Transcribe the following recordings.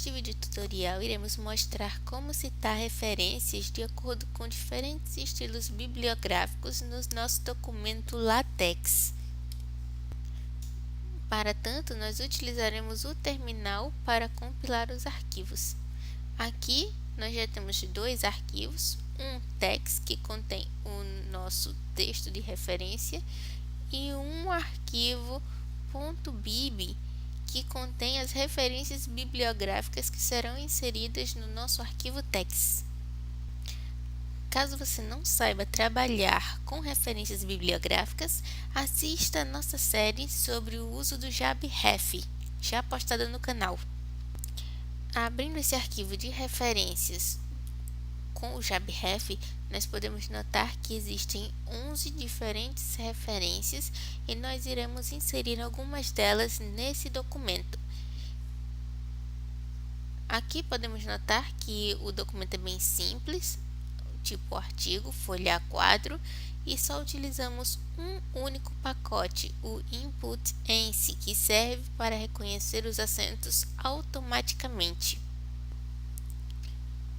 Neste vídeo tutorial iremos mostrar como citar referências de acordo com diferentes estilos bibliográficos no nosso documento LaTeX. Para tanto, nós utilizaremos o terminal para compilar os arquivos. Aqui nós já temos dois arquivos, um text que contém o nosso texto de referência e um arquivo .bib que contém as referências bibliográficas que serão inseridas no nosso arquivo text. Caso você não saiba trabalhar com referências bibliográficas, assista a nossa série sobre o uso do JabRef, já postada no canal. Abrindo esse arquivo de referências com o JabRef, nós podemos notar que existem 11 diferentes referências e nós iremos inserir algumas delas nesse documento. Aqui podemos notar que o documento é bem simples, tipo artigo, folha A4, e só utilizamos um único pacote, o input.enc, que serve para reconhecer os acentos automaticamente.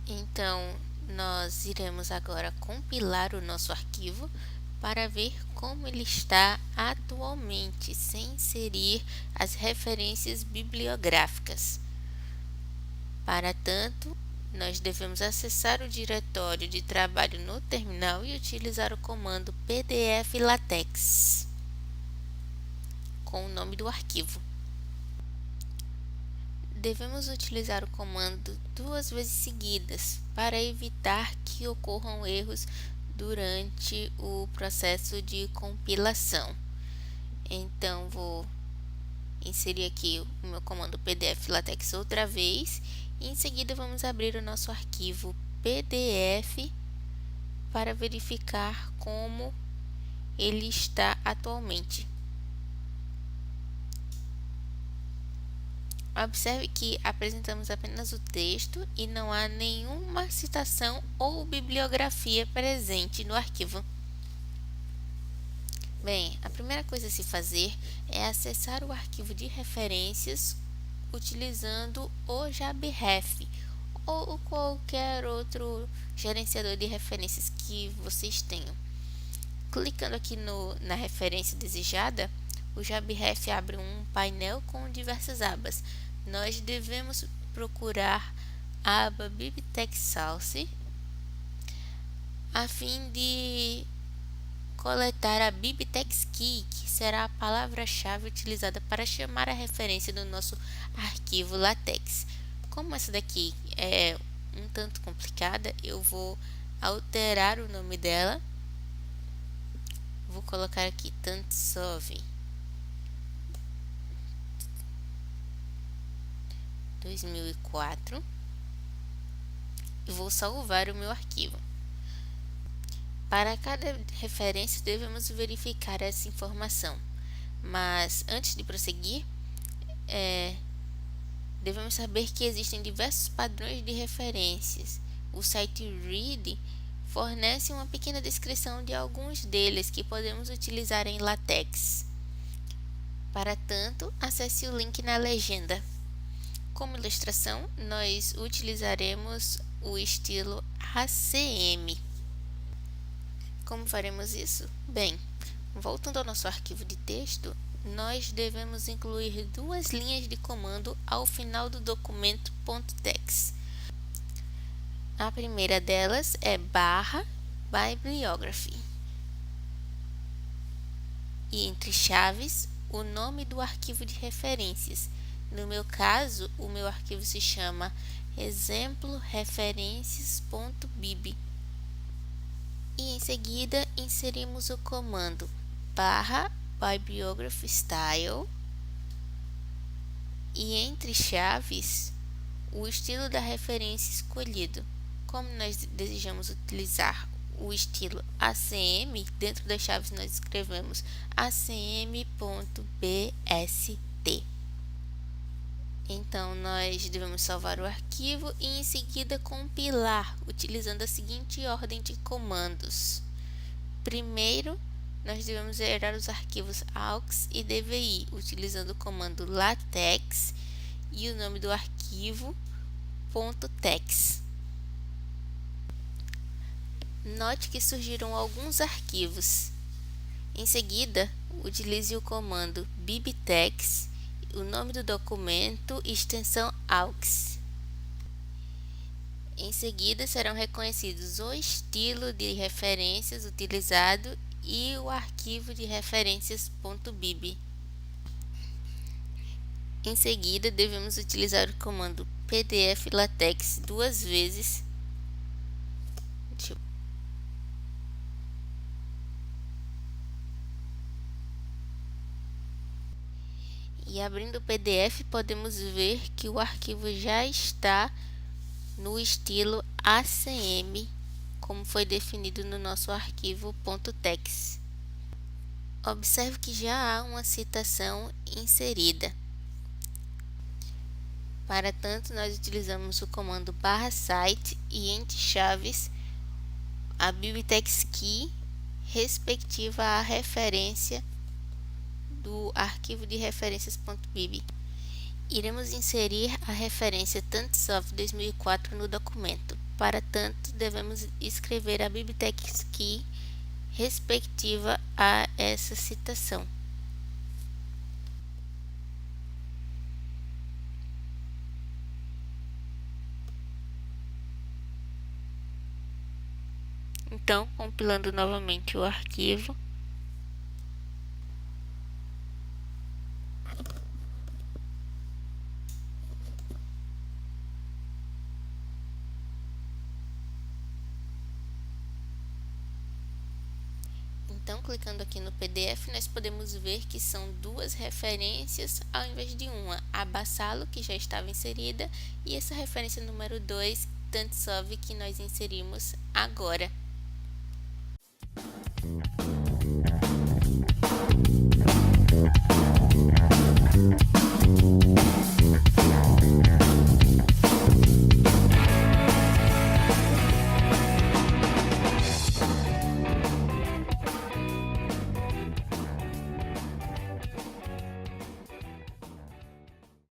Então, nós iremos agora compilar o nosso arquivo para ver como ele está atualmente, sem inserir as referências bibliográficas. Para tanto, nós devemos acessar o diretório de trabalho no terminal e utilizar o comando pdf latex com o nome do arquivo. Devemos utilizar o comando 2 vezes seguidas para evitar que ocorram erros durante o processo de compilação. Então, vou inserir aqui o meu comando pdf latex outra vez e em seguida vamos abrir o nosso arquivo pdf para verificar como ele está atualmente. Observe que apresentamos apenas o texto e não há nenhuma citação ou bibliografia presente no arquivo. Bem, a primeira coisa a se fazer é acessar o arquivo de referências utilizando o JabRef ou qualquer outro gerenciador de referências que vocês tenham. Clicando aqui na referência desejada, o JabRef abre um painel com diversas abas. Nós devemos procurar a aba bibtexsource a fim de coletar a bibtexkey, que será a palavra-chave utilizada para chamar a referência do nosso arquivo LaTeX. Como essa daqui é um tanto complicada, eu vou alterar o nome dela. Vou colocar aqui Tantsov 2004 e vou salvar o meu arquivo. Para cada referência devemos verificar essa informação, mas antes de prosseguir, devemos saber que existem diversos padrões de referências. O site Read fornece uma pequena descrição de alguns deles que podemos utilizar em LaTeX. Para tanto, acesse o link na legenda. Como ilustração, nós utilizaremos o estilo ACM. Como faremos isso? Bem, voltando ao nosso arquivo de texto, nós devemos incluir 2 linhas de comando ao final do documento .text. A primeira delas é /bibliography e entre chaves o nome do arquivo de referências. No meu caso, o meu arquivo se chama exemplo-referências.bib. E em seguida inserimos o comando /bibliography_style e entre chaves o estilo da referência escolhido. Como nós desejamos utilizar o estilo ACM, dentro das chaves nós escrevemos acm.bst. Então, nós devemos salvar o arquivo e em seguida compilar, utilizando a seguinte ordem de comandos. Primeiro, nós devemos gerar os arquivos aux e dvi, utilizando o comando latex e o nome do arquivo .tex. Note que surgiram alguns arquivos. Em seguida, utilize o comando bibtex, o nome do documento e extensão aux. Em seguida, serão reconhecidos o estilo de referências utilizado e o arquivo de referências .bib. Em seguida, devemos utilizar o comando pdf-latex duas vezes. E abrindo o PDF, podemos ver que o arquivo já está no estilo ACM, como foi definido no nosso arquivo .tex. Observe que já há uma citação inserida. Para tanto, nós utilizamos o comando /site e entre chaves a bibtex key respectiva à referência do arquivo de referências.bib. Iremos inserir a referência TanTsov 2004 no documento. Para tanto, devemos escrever a bibtex key respectiva a essa citação. Então, compilando novamente o arquivo, então, clicando aqui no PDF, nós podemos ver que são duas referências ao invés de uma, a Bassalo, que já estava inserida, e essa referência número 2, TanTsov, que nós inserimos agora.